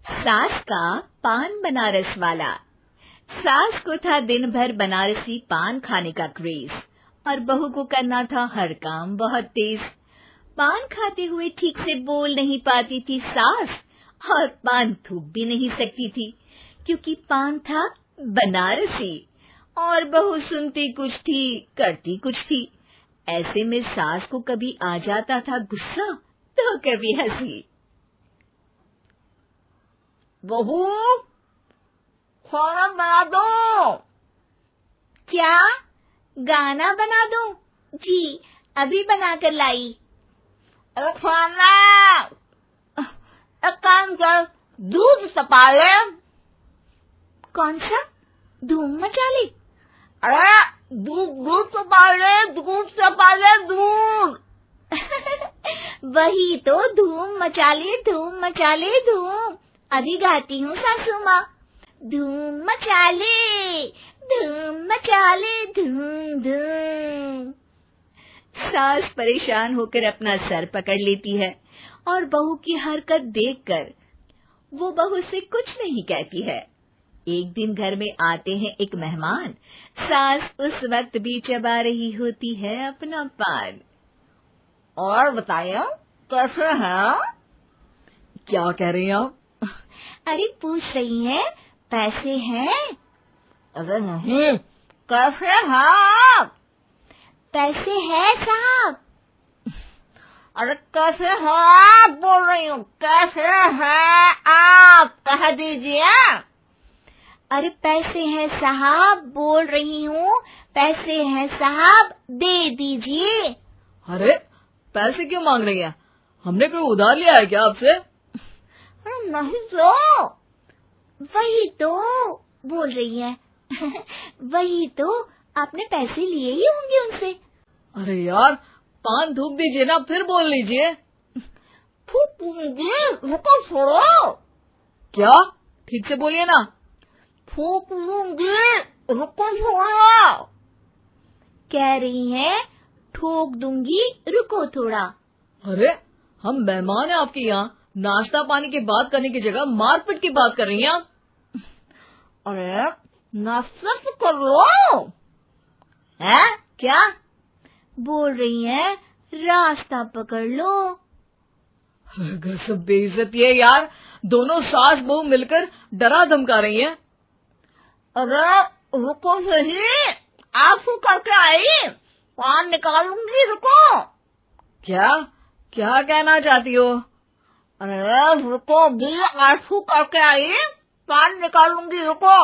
सास का पान बनारस वाला। सास को था दिन भर बनारसी पान खाने का क्रेज और बहू को करना था हर काम बहुत तेज। पान खाते हुए ठीक से बोल नहीं पाती थी सास और पान थूक भी नहीं सकती थी क्योंकि पान था बनारसी और बहू सुनती कुछ थी करती कुछ थी। ऐसे में सास को कभी आ जाता था गुस्सा तो कभी हंसी। बहू, खाना बना दो। क्या गाना बना दूं? जी अभी बना कर लाई। अरे खाना, एक काम कर, दूध तपा ले। कौन सा? धूम मचा ली? अरे दूध तपा ले, दूध तपा ले, दूध। वही तो, धूम मचा ले, धूम मचा ले, धूम। अभी गाती हूँ सासू माँ। धूम मचा ले, धूम मचा ले, धूम धूम। सास परेशान होकर अपना सर पकड़ लेती है और बहू की हरकत देखकर वो बहू से कुछ नहीं कहती है। एक दिन घर में आते हैं एक मेहमान। सास उस वक्त भी चबा रही होती है अपना पान। और बताइए कैसे हैं? क्या कह रही हैं आप? अरे पूछ रही हैं पैसे हैं? अरे नहीं, कैसे हैं आप? पैसे हैं साहब। अरे कैसे हैं आप बोल रही हूँ, कैसे हैं आप कह दीजिए। अरे पैसे हैं साहब बोल रही हूँ, पैसे हैं साहब दे दीजिए। अरे पैसे क्यों मांग रही हैं? हमने कोई उधार लिया है क्या आपसे? अरे नहीं तो। वही तो बोल रही है। वही तो, आपने पैसे लिए ही होंगे उनसे। अरे यार पान थूक दीजिए ना, फिर बोल लीजिए। थूक दीजिए, रुको छोड़ो। क्या? ठीक से बोलिए ना। थूक दूंगी, रुको छोड़ो। कह रही हैं ठोक दूंगी, रुको थोड़ा। अरे हम मेहमान हैं आपके यहाँ, नाश्ता पानी की बात करने की जगह मारपीट की बात कर रही हैं आप। अरे नाश्ता तो कर लो। है क्या बोल रही हैं? रास्ता पकड़ लो। गजब बेइज्जती है यार, दोनों सास बहू मिलकर डरा धमका रही हैं। अरे रुको सही, आंसू करके आई, पान निकालूंगी, रुको। क्या क्या कहना चाहती हो? अरे रुको भी, आंसू करके आई, पान निकालूंगी, रुको।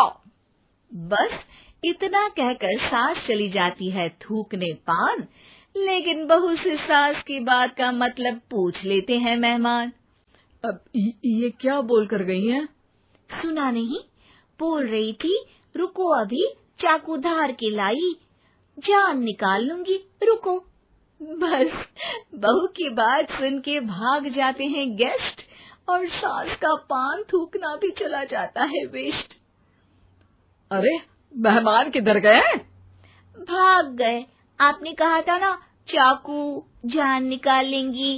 बस इतना कहकर सास चली जाती है थूकने पान, लेकिन बहू से सास की बात का मतलब पूछ लेते हैं मेहमान। अब ये क्या बोल कर गई हैं? सुना नहीं? बोल रही थी रुको अभी चाकू धार के लाई, जान निकाल लूंगी, रुको। बस बहू की बात सुन के भाग जाते हैं गेस्ट और सास का पान थूकना भी चला जाता है वेस्ट। अरे मेहमान किधर गए? भाग गए। आपने कहा था ना चाकू जान निकाल लेंगी।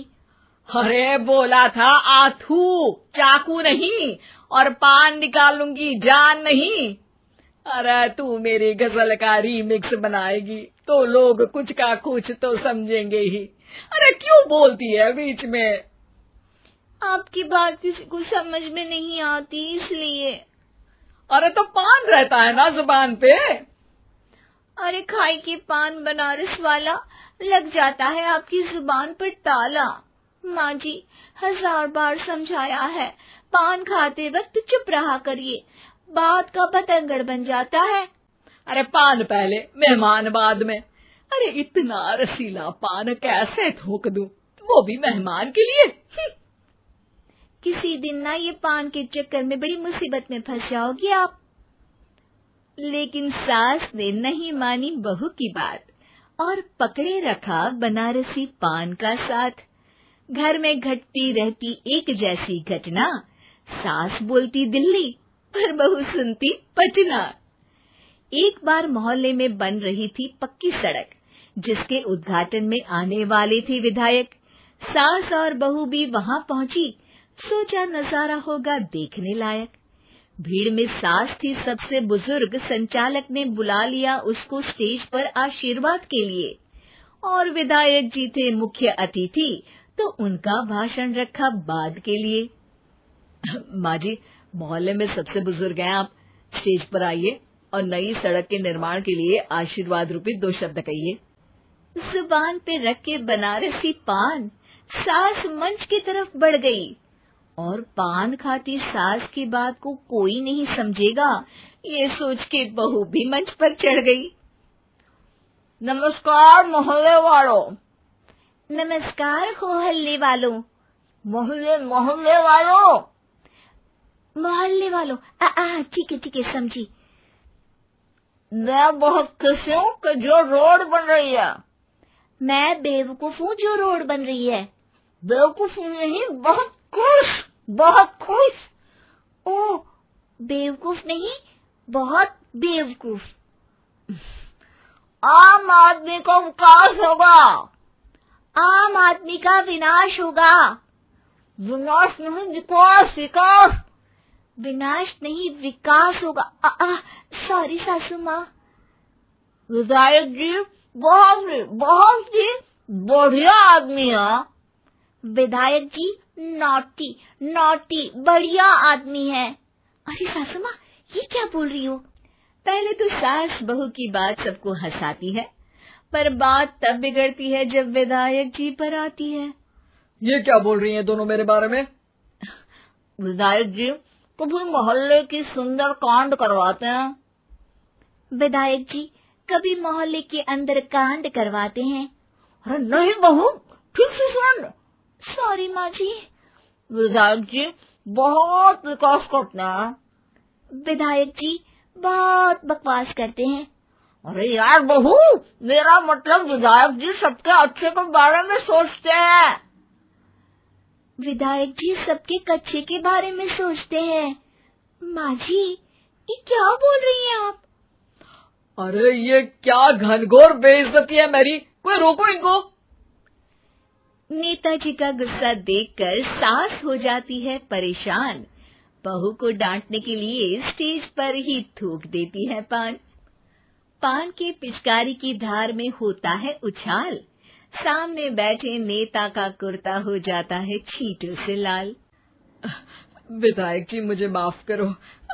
अरे बोला था आथू, चाकू नहीं, और पान निकाल लूंगी, जान नहीं। अरे तू मेरी गजल का रीमिक्स बनाएगी तो लोग कुछ का कुछ तो समझेंगे ही। अरे क्यों बोलती है बीच में? आपकी बात किसी को समझ में नहीं आती इसलिए। अरे तो पान रहता है ना जुबान पे। अरे खाई के पान बनारस वाला, लग जाता है आपकी जुबान पर ताला। माँ जी 1000 बार समझाया है, पान खाते वक्त चुप रहा करिए, बात का बतंगड़ बन जाता है। अरे पान पहले मेहमान बाद में। अरे इतना रसीला पान कैसे थूक दूं, वो भी मेहमान के लिए। किसी दिन ना ये पान के चक्कर में बड़ी मुसीबत में फंस जाओगी आप। लेकिन सास ने नहीं मानी बहू की बात और पकड़े रखा बनारसी पान का साथ। घर में घटती रहती एक जैसी घटना, सास बोलती दिल्ली पर बहू सुनती पटना। एक बार मोहल्ले में बन रही थी पक्की सड़क, जिसके उद्घाटन में आने वाले थे विधायक। सास और बहू भी वहां पहुंची। सोचा नजारा होगा देखने लायक। भीड़ में सास थी सबसे बुजुर्ग। संचालक ने बुला लिया उसको स्टेज पर आशीर्वाद के लिए, और विधायक जी थे मुख्य अतिथि, तो उनका भाषण रखा बाद के लिए। माँ जी, मोहल्ले में सबसे बुजुर्ग हैं आप, स्टेज पर आइए और नई सड़क के निर्माण के लिए आशीर्वाद रूपी 2 शब्द कहिए। जुबान पे रख के बनारसी पान सास मंच की तरफ बढ़ गई, और पान खाती सास की बात को कोई नहीं समझेगा, ये सोच के बहू भी मंच पर चढ़ गई। नमस्कार मोहल्ले वालों। नमस्कार मोहल्ले वालों। मोहल्ले वालों। मोहल्ले वालों, ठीक है समझी। मैं बहुत खुश हूँ कि जो रोड बन रही है। मैं बेवकूफ हूँ जो रोड बन रही है। बेवकूफ नहीं, बहुत खुश। ओह, बेवकूफ नहीं, बहुत बेवकूफ। आम आदमी का विकास होगा। आम आदमी का विनाश होगा। विनाश नहीं, विकास। विनाश नहीं, विकास होगा। सॉरी सासू माँ। विधायक जी बहुत ही बढ़िया आदमी है। विधायक जी नॉटी बढ़िया आदमी है। अरे सासू माँ, ये क्या बोल रही हो? पहले तो सास बहू की बात सबको हंसाती है, पर बात तब बिगड़ती है जब विधायक जी पर आती है। ये क्या बोल रही हैं दोनों मेरे बारे में? विधायक जी कभी मोहल्ले की सुंदर कांड करवाते हैं। विधायक जी कभी मोहल्ले के अंदर कांड करवाते हैं। अरे नहीं बहू, ठीक से सुन। सॉरी माँ जी। विधायक जी बहुत विकास करते हैं। विधायक जी बहुत बकवास करते हैं। अरे यार बहू, मेरा मतलब विधायक जी सबके अच्छे के बारे में सोचते हैं। विधायक जी सबके कच्चे के बारे में सोचते हैं। माँ जी, ये क्या बोल रही हैं आप? अरे ये क्या घनघोर बेइज्जती है मेरी, कोई रोको इनको। नेताजी का गुस्सा देखकर सास हो जाती है परेशान। बहू को डांटने के लिए स्टेज पर ही थूक देती है पान के पिचकारी की धार में होता है उछाल। सामने बैठे नेता का कुर्ता हो जाता है छींटों से लाल। विधायक जी मुझे माफ करो,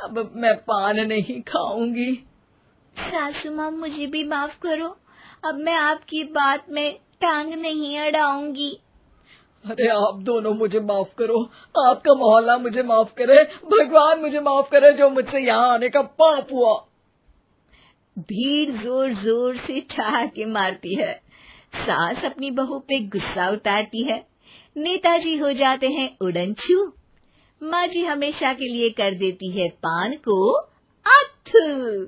अब मैं पान नहीं खाऊंगी। सासू माँ मुझे भी माफ करो, अब मैं आपकी बात में टांग नहीं अड़ाऊंगी। अरे आप दोनों मुझे माफ करो, आपका मोहल्ला मुझे माफ करे, भगवान मुझे माफ करे जो मुझसे यहाँ आने का पाप हुआ। भीड़ जोर जोर से ठहाके मारती है। सास अपनी बहू पे गुस्सा उतारती है। नेताजी हो जाते हैं उड़नछू। माँ जी हमेशा के लिए कर देती है पान को अथू।